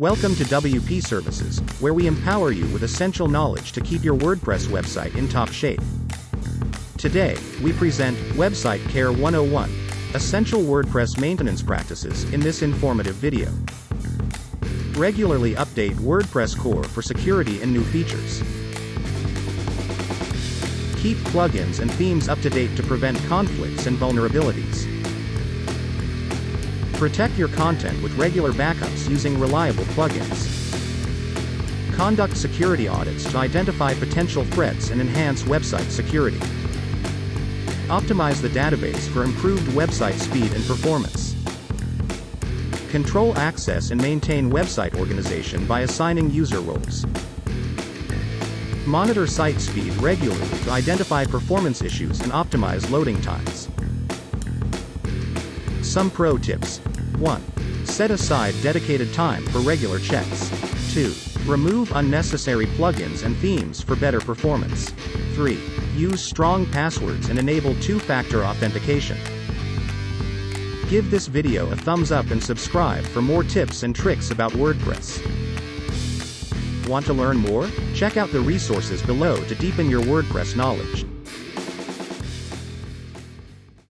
Welcome to WP Services, where we empower you with essential knowledge to keep your WordPress website in top shape. Today, we present Website Care 101, Essential WordPress Maintenance Practices in this informative video. Regularly update WordPress core for security and new features. Keep plugins and themes up to date to prevent conflicts and vulnerabilities. Protect your content with regular backups using reliable plugins. Conduct security audits to identify potential threats and enhance website security. Optimize the database for improved website speed and performance. Control access and maintain website organization by assigning user roles. Monitor site speed regularly to identify performance issues and optimize loading times. Some pro tips. 1. Set aside dedicated time for regular checks. 2. Remove unnecessary plugins and themes for better performance. 3. Use strong passwords and enable two-factor authentication. Give this video a thumbs up and subscribe for more tips and tricks about WordPress. Want to learn more? Check out the resources below to deepen your WordPress knowledge.